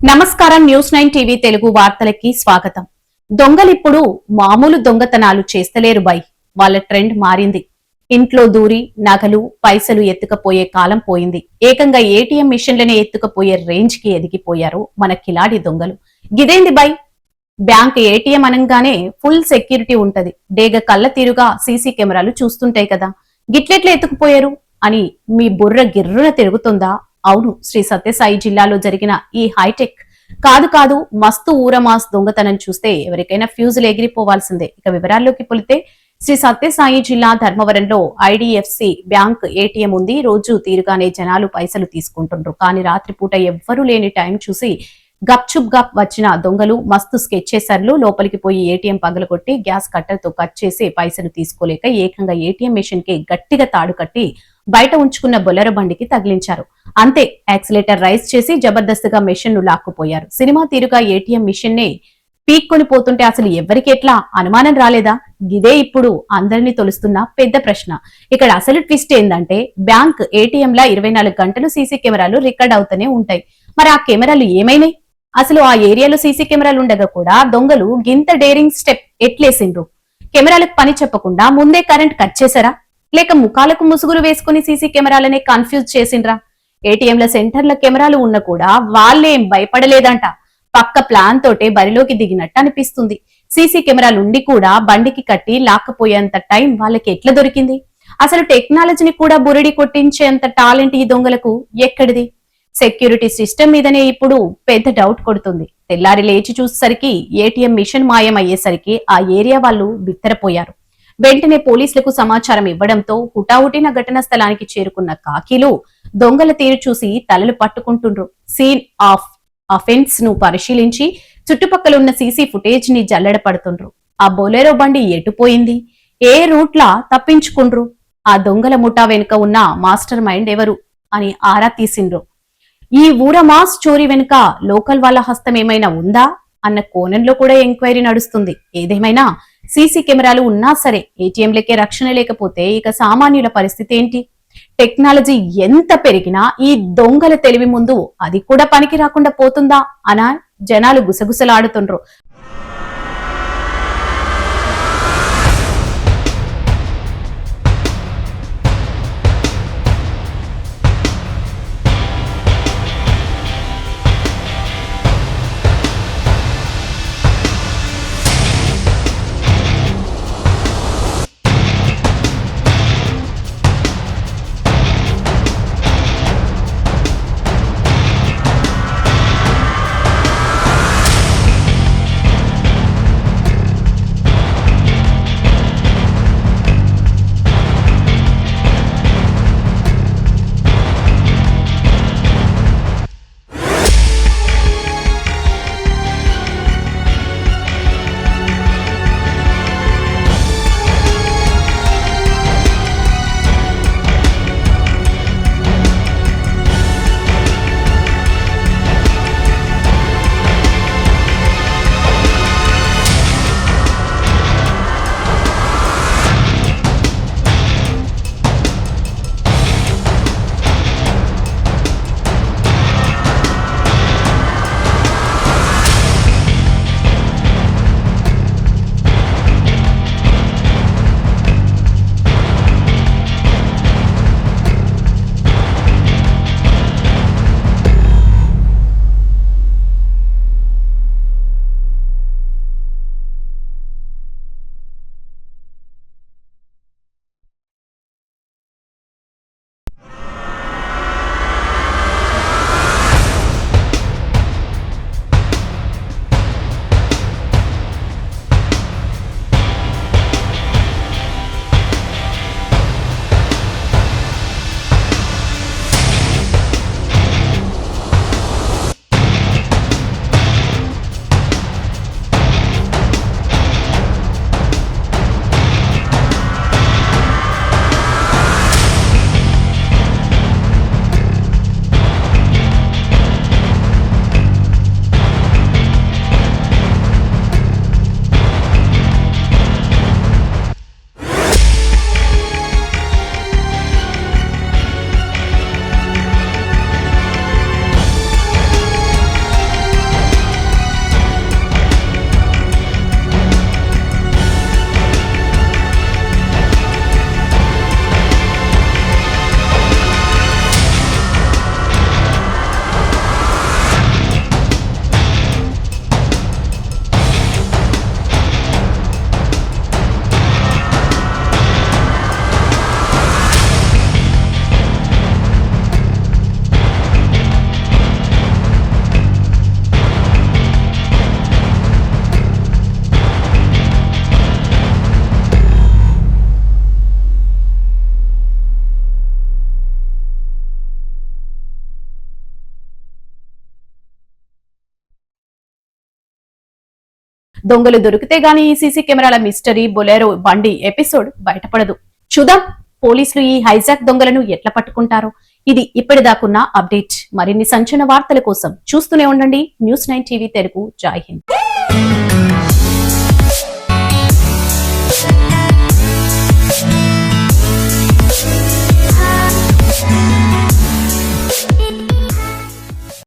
నమస్కారం news 9 TV Telugu వార్తలకి స్వాగతం. దొంగలిప్పుడు మామూలు దొంగతనాలు చేస్తలేరు బై. వాళ్ళ ట్రెండ్ మారింది. ఇంట్లో దూరి నగలు పైసలు ఎత్తుకపోయే కాలం పోయింది. ఏకంగా ఏటీఎం మిషన్లనే ఎత్తుకపోయే రేంజ్ కి ఎదిగిపోయారు మన కిలాడి దొంగలు. గిదేంది బై, బ్యాంక్ ఏటీఎం అనగానే ఫుల్ సెక్యూరిటీ ఉంటది. డేగ కళ్ళ తీరుగా సీసీ కెమెరాలు చూస్తుంటాయి కదా, గిట్లెట్లా ఎత్తుకుపోయారు అని మీ బుర్ర గిర్రున తిరుగుతుందా? అవును, శ్రీ సత్యసాయి జిల్లాలో జరిగిన ఈ హైటెక్ కాదు మస్తు ఊరమాస్ దొంగతనం చూస్తే ఎవరికైనా ఫ్యూజులు ఎగిరిపోవాల్సిందే. ఇక వివరాల్లోకి పొలితే, శ్రీ సత్యసాయి జిల్లా ధర్మవరంలో ఐడిఎఫ్సి బ్యాంక్ ఏటీఎం ఉంది. రోజు తీరుగానే జనాలు పైసలు తీసుకుంటుండ్రు. కానీ రాత్రిపూట ఎవ్వరూ లేని టైం చూసి గప్చుప్ గప్ వచ్చిన దొంగలు మస్తు స్కెచ్ చేశారు. లోపలికి పోయి ఏటీఎం పగలగొట్టి గ్యాస్ కట్టర్తో కట్ చేసి పైసలు తీసుకోలేక ఏకంగా ఏటీఎం మిషన్ కి గట్టిగా తాడు కట్టి బయట ఉంచుకున్న బొలెరో బండికి తగిలించారు. అంతే, యాక్సిలేటర్ రైజ్ చేసి జబర్దస్త్గా మెషిన్ ను లాక్కుపోయారు. సినిమా తీరుగా ఏటీఎం మిషన్ నే పీక్కొని పోతుంటే అసలు ఎవరికి ఎట్లా అనుమానం రాలేదా? ఇదే ఇప్పుడు అందరినీ తొలుస్తున్న పెద్ద ప్రశ్న. ఇక్కడ అసలు ట్విస్ట్ ఏందంటే, బ్యాంక్ ఏటీఎంలా 24 గంటలు సీసీ కెమెరాలు రికార్డ్ అవుతూనే ఉంటాయి. మరి ఆ కెమెరాలు ఏమైనాయి? అసలు ఆ ఏరియాలో సీసీ కెమెరాలు ఉండగా కూడా దొంగలు గింత డేరింగ్ స్టెప్ ఎట్లేసిండ్రు? కెమెరాలకు పని చెప్పకుండా ముందే కరెంట్ కట్ చేశారా? లేక ముఖాలకు ముసుగులు వేసుకుని సీసీ కెమెరాలనే కన్ఫ్యూజ్ చేసిండ్రా? ఏటీఎంల సెంటర్ల కెమెరాలు ఉన్న కూడా వాళ్ళేం భయపడలేదంట. పక్క ప్లాన్ తోటే బరిలోకి దిగినట్టు అనిపిస్తుంది. సీసీ కెమెరాలు ఉండి కూడా బండికి కట్టి లాక్కపోయేంత టైం వాళ్ళకి ఎట్లా దొరికింది? అసలు టెక్నాలజీని కూడా బురిడి కొట్టించేంత టాలెంట్ ఈ దొంగలకు ఎక్కడిది? సెక్యూరిటీ సిస్టమ్ మీదనే ఇప్పుడు పెద్ద డౌట్ కొడుతుంది. తెల్లారి లేచి చూసేసరికి ఏటీఎం మిషన్ మాయం అయ్యేసరికి ఆ ఏరియా వాళ్ళు బిత్తరపోయారు. వెంటనే పోలీసులకు సమాచారం ఇవ్వడంతో హుటాహుటిన ఘటనా స్థలానికి చేరుకున్న కాకీలు దొంగల తీరు చూసి తలలు పట్టుకుంటుండ్రు. సీన్ ఆఫ్ అఫెన్స్ ను పరిశీలించి చుట్టుపక్కల ఉన్న సీసీ ఫుటేజ్ ని జల్లెడ పడుతుండ్రు. ఆ బొలెరో బండి ఎటుపోయింది? ఏ రూట్లా తప్పించుకుండ్రు? ఆ దొంగల ముఠా వెనుక ఉన్న మాస్టర్ మైండ్ ఎవరు అని ఆరా తీసిండ్రు. ఈ ఊరమాస్ చోరీ వెనుక లోకల్ వాళ్ళ హస్తం ఏమైనా ఉందా అన్న కోణంలో కూడా ఎంక్వైరీ నడుస్తుంది. ఏదేమైనా సీసీ కెమెరాలు ఉన్నా సరే ఏటీఎంలకే రక్షణ లేకపోతే ఇక సామాన్యుల పరిస్థితి ఏంటి? టెక్నాలజీ ఎంత పెరిగినా ఈ దొంగల తెలివి ముందు అది కూడా పనికి రాకుండా పోతుందా అన జనాలు గుసగుసలాడుతుండ్రు. దొంగలు దొరికితే గానీ ఈ సీసీ కెమెరాల మిస్టరీ బొలెరో బండి ఎపిసోడ్ బయటపడదు. చూద్దాం పోలీసులు ఈ హైజాక్ దొంగలను ఎట్లా పట్టుకుంటారో. ఇది ఇప్పటిదాకున్న అప్డేట్. మరిన్ని సంచలన వార్తల కోసం చూస్తూనే ఉండండి న్యూస్ 9 టీవీ తెలుగు. జై హింద్.